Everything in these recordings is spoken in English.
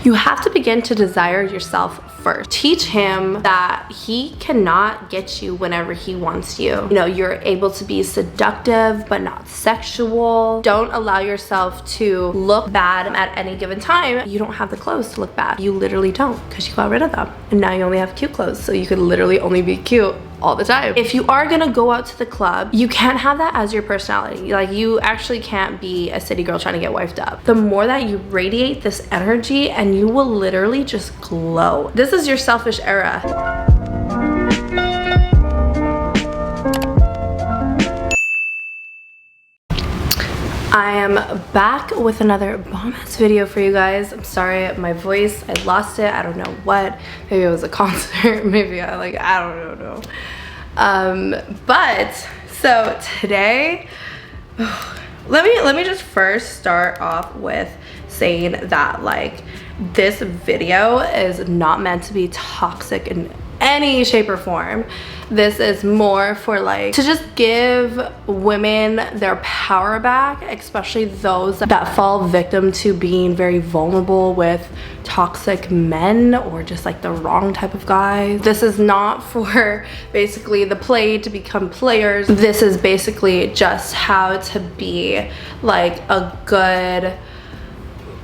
You have to begin to desire yourself first. Teach him that he cannot get you whenever he wants you. You know, you're able to be seductive but not sexual. Don't allow yourself to look bad at any given time. You don't have the clothes to look bad. You literally don't, because you got rid of them. And now you only have cute clothes, so you could literally only be cute all the time. If you are gonna go out to the club, you can't have that as your personality. Like, you actually can't be a city girl trying to get wifed up. The more that you radiate this energy, and you will literally just glow. This is your selfish era. I am back with another bomb-ass video for you guys. I'm sorry, my voice, I lost it. I don't know what. Maybe it was a concert. Maybe I don't know. But so today, let me just first start off with saying that, like, this video is not meant to be toxic in any shape or form. This is more for, like, to just give women their power back, especially those that fall victim to being very vulnerable with toxic men or just like the wrong type of guys. This is not for basically the play to become players. This is basically just how to be like a good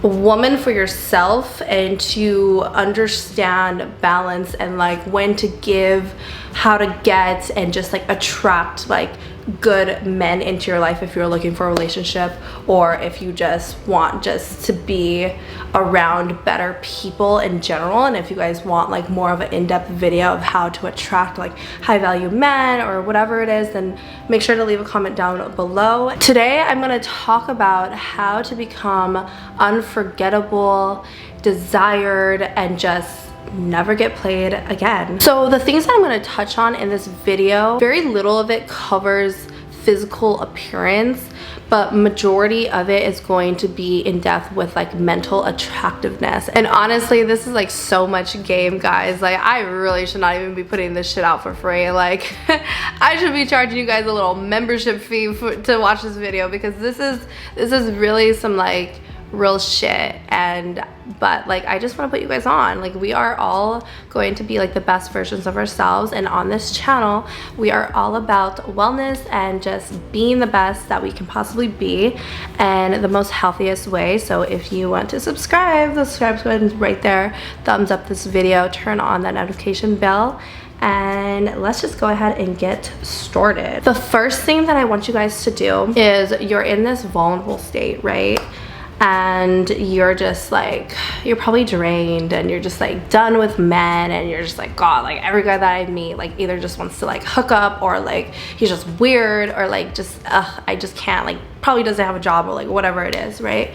woman for yourself, and to understand balance and like when to give, how to get, and just like attract like good men into your life if you're looking for a relationship, or if you just want just to be around better people in general. And if you guys want like more of an in-depth video of how to attract like high value men or whatever it is, then make sure to leave a comment down below. Today I'm going to talk about how to become unforgettable, desired, and just never get played again. So the things that I'm going to touch on in this video, very little of it covers physical appearance, but majority of it is going to be in depth with like mental attractiveness. And honestly, this is like so much game, guys. Like, I really should not even be putting this shit out for free. Like, I should be charging you guys a little membership fee to watch this video, because this is really some like real shit. But like, I just want to put you guys on, like, we are all going to be like the best versions of ourselves, and on this channel we are all about wellness and just being the best that we can possibly be, and the most healthiest way. So if you want to subscribe, the subscribe button right there, thumbs up this video, turn on that notification bell, and let's just go ahead and get started. The first thing that I want you guys to do is, you're in this vulnerable state, right? And you're just like, you're probably drained, and you're just like done with men, and you're just like, God, like every guy that I meet like either just wants to like hook up, or like he's just weird, or like just I just can't, like probably doesn't have a job, or like whatever it is, right?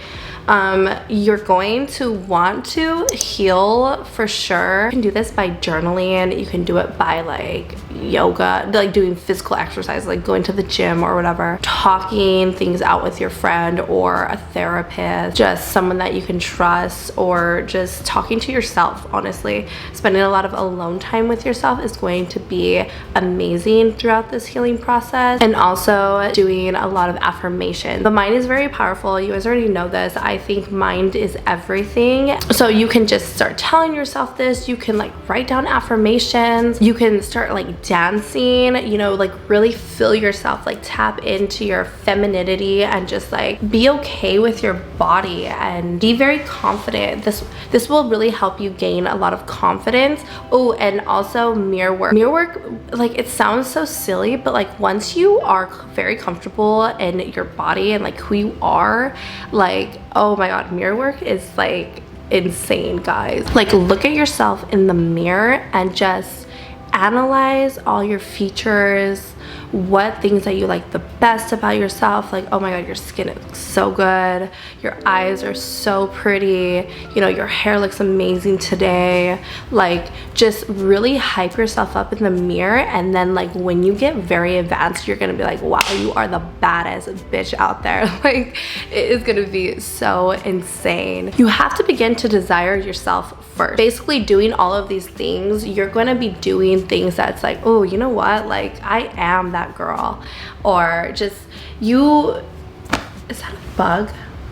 You're going to want to heal for sure. You can do this by journaling. You can do it by like yoga, like doing physical exercise, like going to the gym or whatever, talking things out with your friend or a therapist, just someone that you can trust, or just talking to yourself. Honestly, spending a lot of alone time with yourself is going to be amazing throughout this healing process. And also doing a lot of affirmation. The mind is very powerful. You guys already know this. I think mind is everything. So you can just start telling yourself this. You can like write down affirmations. You can start like dancing, you know, like really feel yourself, like tap into your femininity, and just like be okay with your body and be very confident. This will really help you gain a lot of confidence. Oh, and also mirror work. Mirror work, like, it sounds so silly, but like once you are very comfortable in your body and like who you are, like, oh my God, mirror work is like insane, guys. Like, look at yourself in the mirror and just analyze all your features, what things that you like the best about yourself. Like, oh my God, your skin looks so good, your eyes are so pretty, you know, your hair looks amazing today. Like, just really hype yourself up in the mirror, and then like when you get very advanced, you're gonna be like, wow, you are the baddest bitch out there. Like, it is gonna be so insane. You have to begin to desire yourself first. Basically doing all of these things, you're gonna be doing things that's like, oh, you know what, like I am that girl. Or just is that a bug?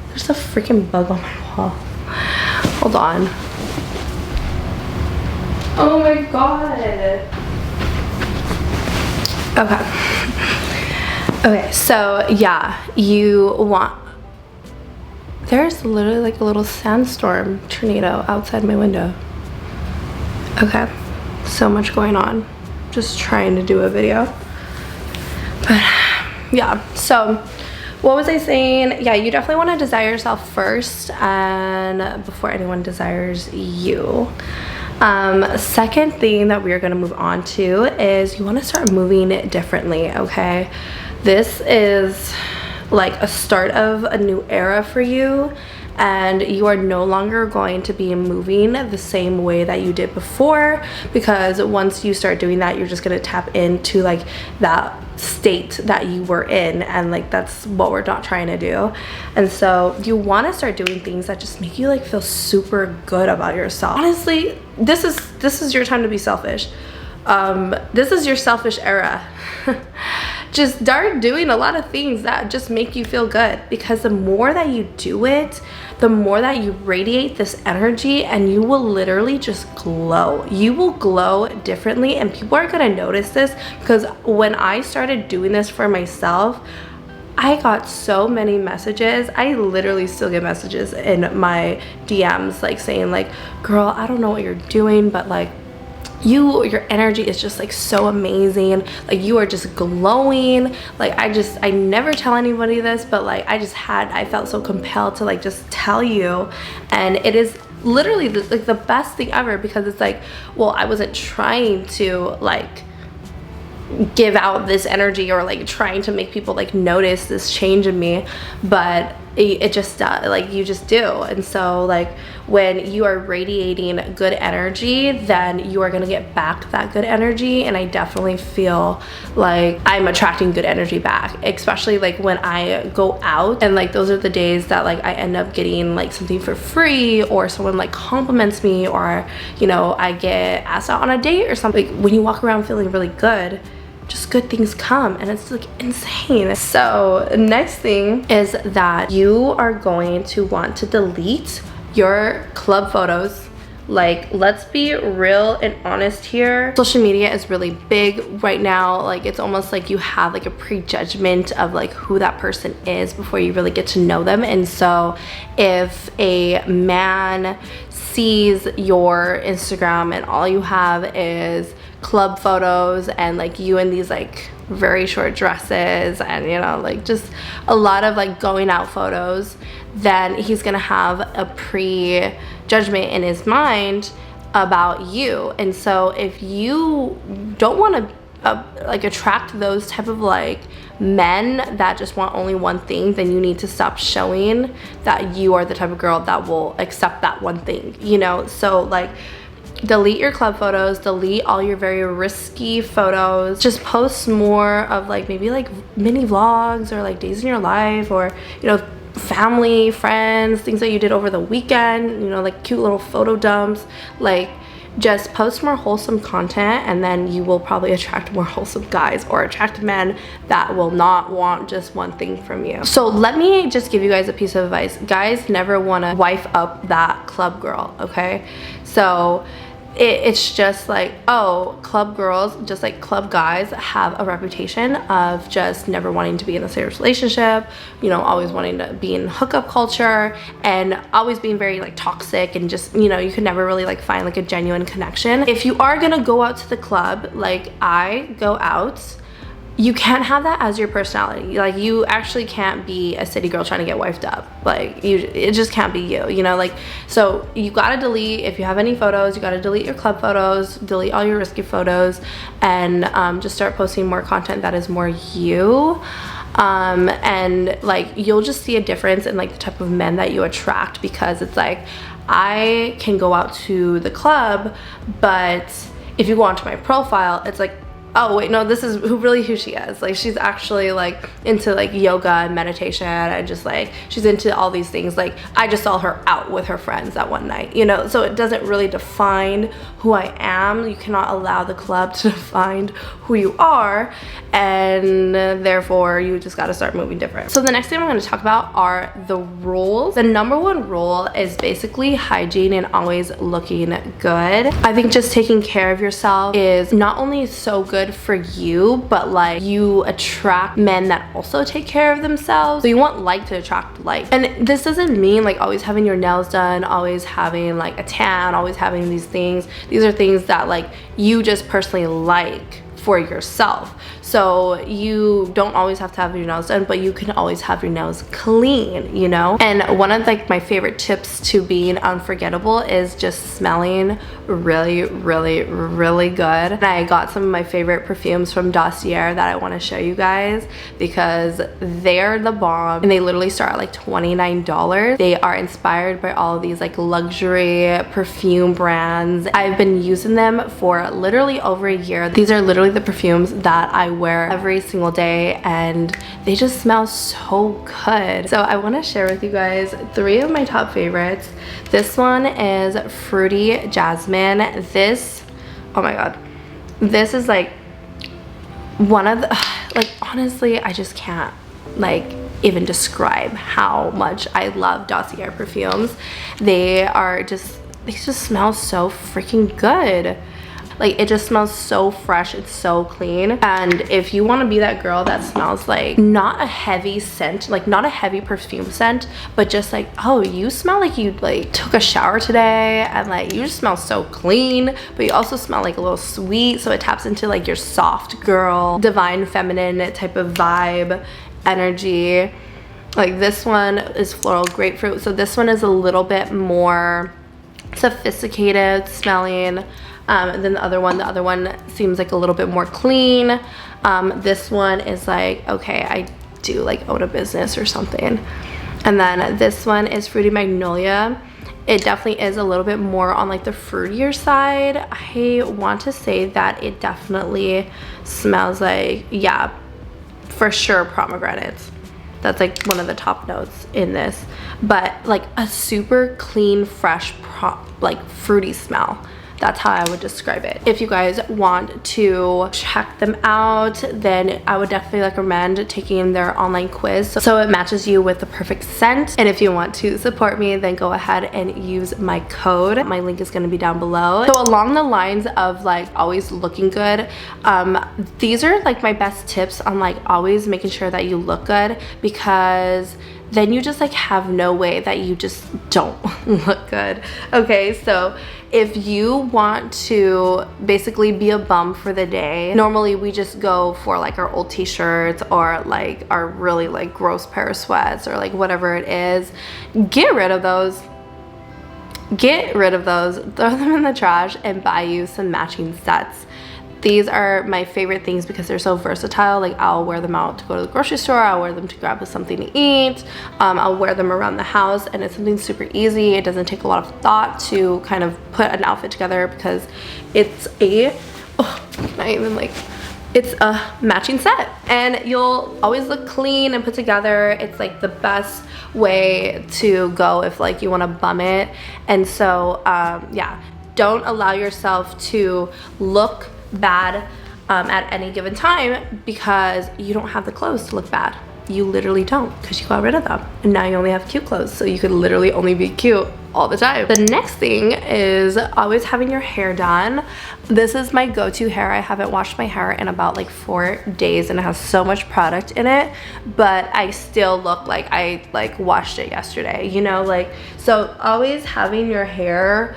There's a freaking bug on my wall. Hold on. Oh my god. Okay, so yeah, you want, there's literally like a little sandstorm tornado outside my window. Okay, so much going on. Just trying to do a video. But yeah, so what was I saying? Yeah, you definitely want to desire yourself first and before anyone desires you. Second thing that we're going to move on to is you want to start moving differently, okay? This is like a start of a new era for you, and you are no longer going to be moving the same way that you did before, because once you start doing that, you're just going to tap into like that state that you were in, and like that's what we're not trying to do. And so you want to start doing things that just make you like feel super good about yourself. Honestly, this is your time to be selfish. This is your selfish era. Just start doing a lot of things that just make you feel good, because the more that you do it, the more that you radiate this energy, and you will literally just glow. You will glow differently, and people are gonna notice this, because when I started doing this for myself, I got so many messages. I literally still get messages in my DMs like saying like, girl, I don't know what you're doing, but like your energy is just like so amazing, like you are just glowing. Like I never tell anybody this, but like I felt so compelled to like just tell you, and it is literally like the best thing ever, because it's like, well, I wasn't trying to like give out this energy or like trying to make people like notice this change in me, but it just like you just do. And so like when you are radiating good energy, then you are going to get back that good energy. And I definitely feel like I'm attracting good energy back, especially like when I go out, and like those are the days that like I end up getting like something for free, or someone like compliments me, or you know, I get asked out on a date or something. Like when you walk around feeling really good, just good things come, and it's like insane. So next thing is that you are going to want to delete your club photos. Like, let's be real and honest here. Social media is really big right now. Like, it's almost like you have like a prejudgment of like who that person is before you really get to know them. And so if a man sees your Instagram and all you have is club photos and like you in these like very short dresses and you know like just a lot of like going out photos, then he's gonna have a prejudgment in his mind about you. And so if you don't want to like attract those type of like men that just want only one thing, then you need to stop showing that you are the type of girl that will accept that one thing, you know. So like delete your club photos, delete all your very risky photos, just post more of like maybe like mini vlogs or like days in your life, or you know, family, friends, things that you did over the weekend, you know, like cute little photo dumps. Like just post more wholesome content, and then you will probably attract more wholesome guys, or attract men that will not want just one thing from you. So let me just give you guys a piece of advice. Guys never want to wife up that club girl, okay? So it's just like, oh, club girls, just like club guys, have a reputation of just never wanting to be in a serious relationship, you know, always wanting to be in hookup culture, and always being very like toxic, and just, you know, you can never really like find like a genuine connection. If you are gonna go out to the club, like I go out, you can't have that as your personality. Like you actually can't be a city girl trying to get wifed up. Like it just can't be you, you know. Like, so you gotta delete, if you have any photos, you gotta delete your club photos, delete all your risky photos, and just start posting more content that is more you. And like you'll just see a difference in like the type of men that you attract, because it's like, I can go out to the club, but if you go onto my profile, it's like oh wait, no, this is who she is. Like, she's actually like into like yoga and meditation, and just like she's into all these things. Like, I just saw her out with her friends that one night, you know, so it doesn't really define who I am. You cannot allow the club to define who you are, and therefore you just got to start moving different. So the next thing I'm going to talk about are the rules. The number one rule is basically hygiene and always looking good. I think just taking care of yourself is not only so good for you, but like you attract men that also take care of themselves. So you want like to attract like. And this doesn't mean like always having your nails done, always having like a tan, always having these things. These are things that like you just personally like for yourself. So you don't always have to have your nails done, but you can always have your nails clean, you know? And one of like my favorite tips to being unforgettable is just smelling really, really, really good. And I got some of my favorite perfumes from Dossier that I want to show you guys because they're the bomb, and they literally start at like $29. They are inspired by all of these like luxury perfume brands. I've been using them for literally over a year. These are literally the perfumes that I wear every single day, and they just smell so good. So I want to share with you guys 3 of my top favorites. This one is Fruity Jasmine. This, oh my god, this is like one of the, like, honestly, I just can't like even describe how much I love Dossier perfumes. They just smell so freaking good. Like, it just smells so fresh, it's so clean. And if you want to be that girl that smells like not a heavy scent, like not a heavy perfume scent, but just like, oh, you smell like you like took a shower today, and like you just smell so clean, but you also smell like a little sweet, so it taps into like your soft girl, divine feminine type of vibe, energy. Like, this one is floral grapefruit, so this one is a little bit more sophisticated smelling than the other one. The other one seems like a little bit more clean. This one is like, okay, I do like own a business or something. And then this one is Fruity Magnolia. It definitely is a little bit more on like the fruitier side. I want to say that it definitely smells like, yeah, for sure, pomegranates. That's like one of the top notes in this, but like a super clean, fresh, like fruity smell. That's how I would describe it. If you guys want to check them out, then I would definitely recommend taking their online quiz so it matches you with the perfect scent. And if you want to support me, then go ahead and use my code. My link is going to be down below. So along the lines of like always looking good, these are like my best tips on like always making sure that you look good, because then you just like have no way that you just don't look good. Okay, so if you want to basically be a bum for the day, normally we just go for like our old t-shirts or like our really like gross pair of sweats or like whatever it is. Get rid of those, throw them in the trash, and buy you some matching sets. These are my favorite things because they're so versatile. Like, I'll wear them out to go to the grocery store, I'll wear them to grab something to eat, I'll wear them around the house, and it's something super easy. It doesn't take a lot of thought to kind of put an outfit together because it's a, it's a matching set, and you'll always look clean and put together. It's like the best way to go if like you want to bum it. And so yeah, don't allow yourself to look bad at any given time because you don't have the clothes to look bad. You literally don't, because you got rid of them, and now you only have cute clothes, so you could literally only be cute all the time. The next thing is always having your hair done. This is my go-to hair. I haven't washed my hair in about like 4 days, and it has so much product in it, but I still look like I like washed it yesterday, you know? Like, so always having your hair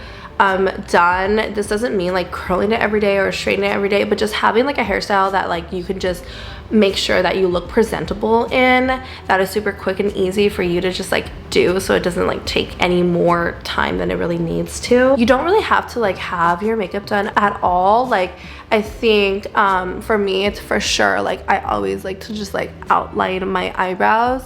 done. This doesn't mean like curling it every day or straightening it every day, but just having like a hairstyle that like you can just make sure that you look presentable in, that is super quick and easy for you to just like do, so it doesn't like take any more time than it really needs to. You don't really have to like have your makeup done at all. Like, I think for me, it's for sure like I always like to just like outline my eyebrows.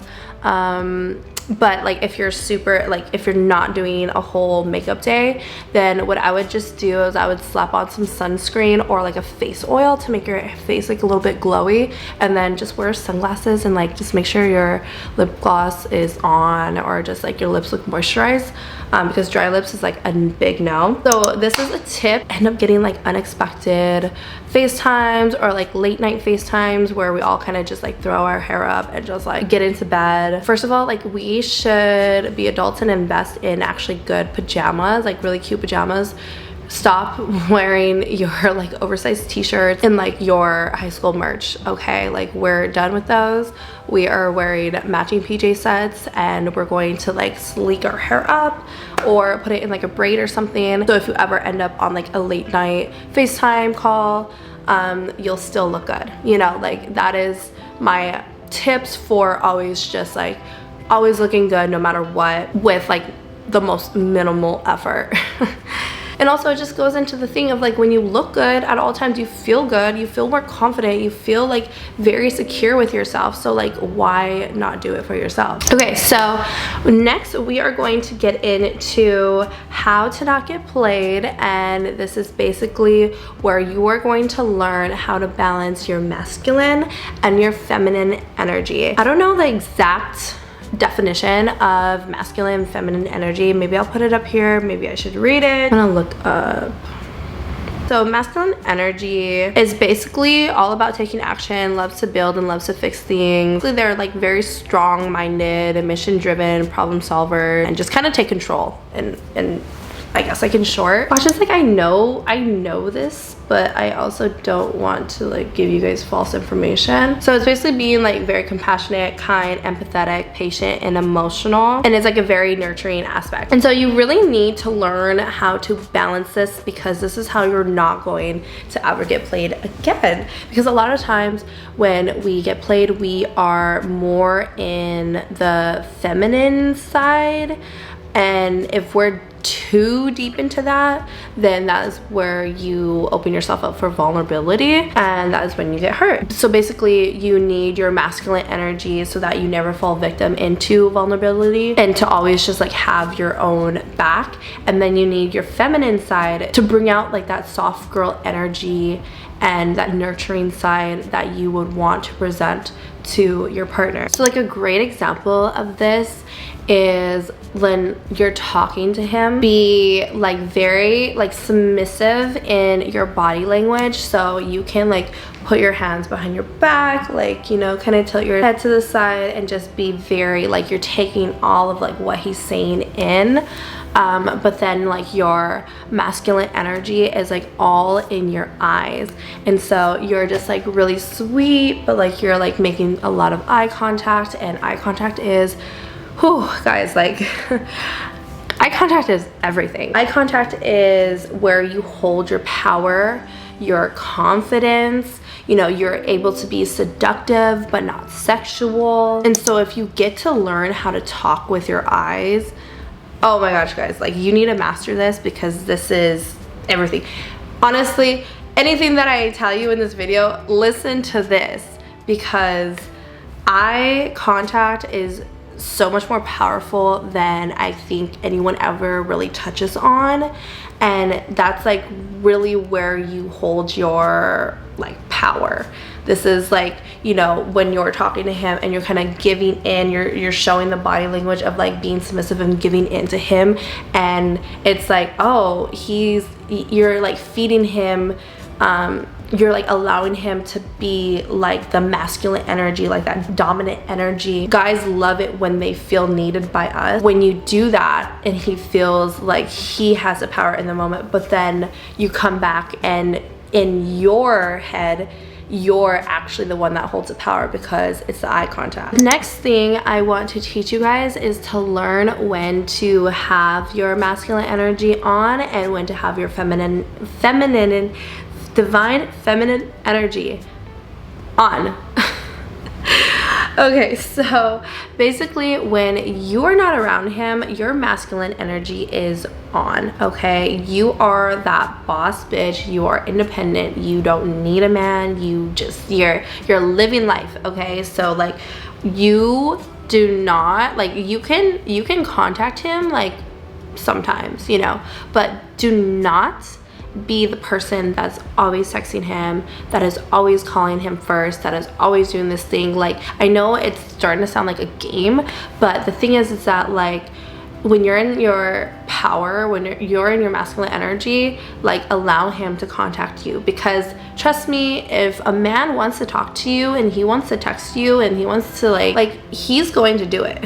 But like if you're super, like if you're not doing a whole makeup day, then what I would just do is I would slap on some sunscreen or like a face oil to make your face like a little bit glowy, and then just wear sunglasses and like just make sure your lip gloss is on, or just like your lips look moisturized, because dry lips is like a big no. So this is a tip. End up getting like unexpected FaceTimes or like late night FaceTimes where we all kind of just like throw our hair up and just like get into bed. First of all, like we should be adults and invest in actually good pajamas, like really cute pajamas. Stop wearing your like oversized t-shirts and like your high school merch, okay? Like we're done with those. We are wearing matching PJ sets, and we're going to like sleek our hair up or put it in like a braid or something. So if you ever end up on like a late night FaceTime call, you'll still look good, you know? Like that is my tips for always just like always looking good no matter what, with like the most minimal effort. And also it just goes into the thing of like when you look good at all times, you feel good, you feel more confident, you feel like very secure with yourself. So like why not do it for yourself? Okay, so next we are going to get into how to not get played, and this is basically where you are going to learn how to balance your masculine and your feminine energy. I don't know the exact definition of masculine and feminine energy. Maybe I'll put it up here, maybe I should read it. I'm gonna look up. So masculine energy is basically all about taking action, loves to build and loves to fix things. They're like very strong-minded and mission-driven problem solvers, and just kind of take control, and I guess like in short. Watch this, like I know this, but I also don't want to like give you guys false information. So it's basically being like very compassionate, kind, empathetic, patient, and emotional, and it's like a very nurturing aspect. And so you really need to learn how to balance this, because this is how you're not going to ever get played again. Because a lot of times when we get played, we are more in the feminine side, and if we're too deep into that, then that is where you open yourself up for vulnerability, and that is when you get hurt. So basically you need your masculine energy so that you never fall victim into vulnerability, and to always just like have your own back. And then you need your feminine side to bring out like that soft girl energy and that nurturing side that you would want to present to your partner. So like a great example of this is when you're talking to him, be like very like submissive in your body language. So you can like put your hands behind your back, like, you know, kind of tilt your head to the side and just be very like you're taking all of like what he's saying in. But then like your masculine energy is like all in your eyes, and so you're just like really sweet, but like you're like making a lot of eye contact, and eye contact is, whew, guys, like eye contact is everything. Eye contact is where you hold your power, your confidence, you know, you're able to be seductive but not sexual. And so if you get to learn how to talk with your eyes, oh my gosh, guys, like you need to master this, because this is everything. Honestly, anything that I tell you in this video, listen to this, because eye contact is so much more powerful than I think anyone ever really touches on. And that's like really where you hold your like power. This is like, you know, when you're talking to him and you're kind of giving in, you're showing the body language of like being submissive and giving in to him, and it's like, oh, you're like feeding him, you're like allowing him to be like the masculine energy, like that dominant energy. Guys love it when they feel needed by us. When you do that and he feels like he has the power in the moment, but then you come back and in your head you're actually the one that holds the power, because it's the eye contact. Next thing I want to teach you guys is to learn when to have your masculine energy on and when to have your divine feminine energy on. Okay, so basically when you're not around him, your masculine energy is on, okay? You are that boss bitch, you are independent, you don't need a man, you just, you're living life, okay? So like you do not, like, you can contact him like sometimes, you know, but do not be the person that's always texting him, that is always calling him first, that is always doing this thing. Like, I know it's starting to sound like a game, but the thing is that, like, when you're in your power, when you're in your masculine energy, like, allow him to contact you. Because trust me, if a man wants to talk to you and he wants to text you and he wants to like he's going to do it.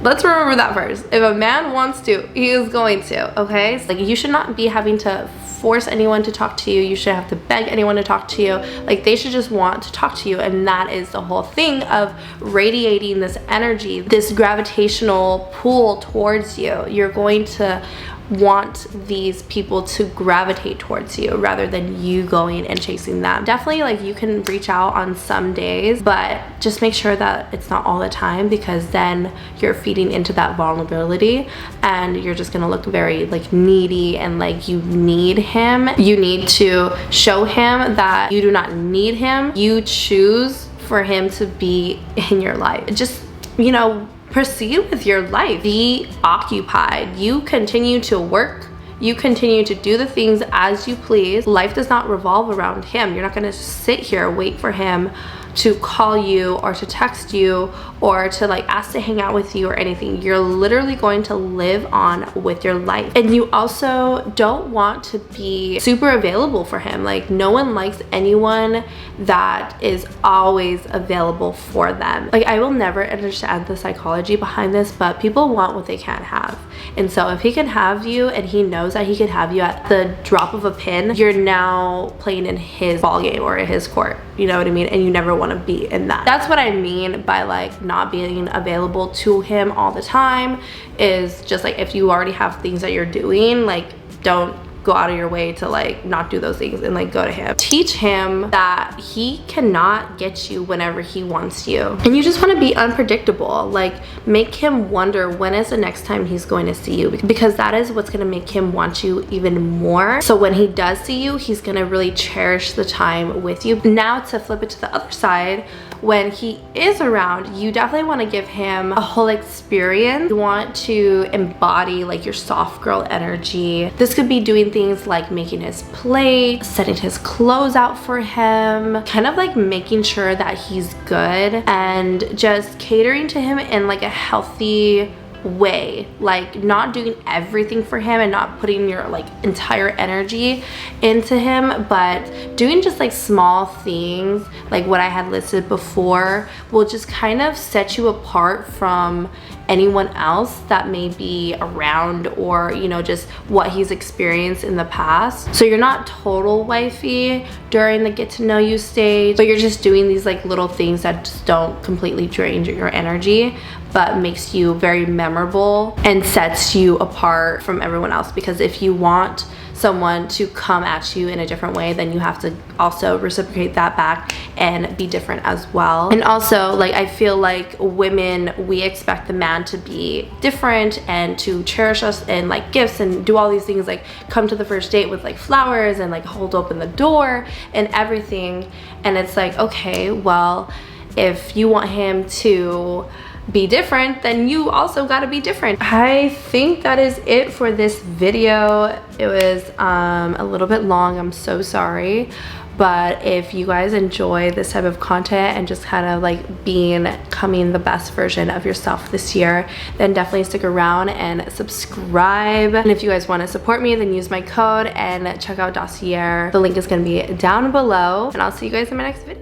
Let's remember that first. If a man wants to, he is going to, okay? So, like, you should not be having to force anyone to talk to you. You should have to beg anyone to talk to you. Like, they should just want to talk to you. And that is the whole thing of radiating this energy, this gravitational pull towards you. You're going to want these people to gravitate towards you rather than you going and chasing them. Definitely, like, you can reach out on some days, but just make sure that it's not all the time, because then you're feeding into that vulnerability and you're just gonna look very like needy and like you need him. You need to show him that you do not need him. You choose for him to be in your life. Just, you know, proceed with your life. Be occupied. You continue to work. You continue to do the things as you please. Life does not revolve around him. You're not going to sit here, wait for him to call you or to text you or to like ask to hang out with you or anything. You're literally going to live on with your life. And you also don't want to be super available for him. Like, no one likes anyone that is always available for them. Like, I will never understand the psychology behind this, but people want what they can't have. And so if he can have you and he knows that he can have you at the drop of a pin, you're now playing in his ball game or in his court. You know what I mean? And you never want to be in that. That's what I mean by like not being available to him all the time. Is just like, if you already have things that you're doing, like, don't go out of your way to like not do those things and like go to him. Teach him that he cannot get you whenever he wants you, and you just want to be unpredictable. Like, make him wonder when is the next time he's going to see you, because that is what's going to make him want you even more. So when he does see you, he's going to really cherish the time with you. Now, to flip it to the other side, when he is around, you definitely want to give him a whole experience. You want to embody like your soft girl energy. This could be doing things like making his plate, setting his clothes out for him, kind of like making sure that he's good and just catering to him in like a healthy way. Like, not doing everything for him and not putting your like entire energy into him, but doing just like small things like what I had listed before will just kind of set you apart from anyone else that may be around, or you know, just what he's experienced in the past. So you're not total wifey during the get to know you stage, but you're just doing these like little things that just don't completely drain your energy, but makes you very memorable and sets you apart from everyone else. Because if you want someone to come at you in a different way, then you have to also reciprocate that back and be different as well. And also, like, I feel like women, we expect the man to be different and to cherish us and like gifts and do all these things, like come to the first date with like flowers and like hold open the door and everything. And it's like, okay, well, if you want him to be different, then you also got to be different. I think that is it for this video. It was a little bit long, I'm so sorry, but if you guys enjoy this type of content and just kind of like becoming the best version of yourself this year, then definitely stick around and subscribe. And if you guys want to support me, then use my code and check out Dossier. The link is going to be down below, and I'll see you guys in my next video.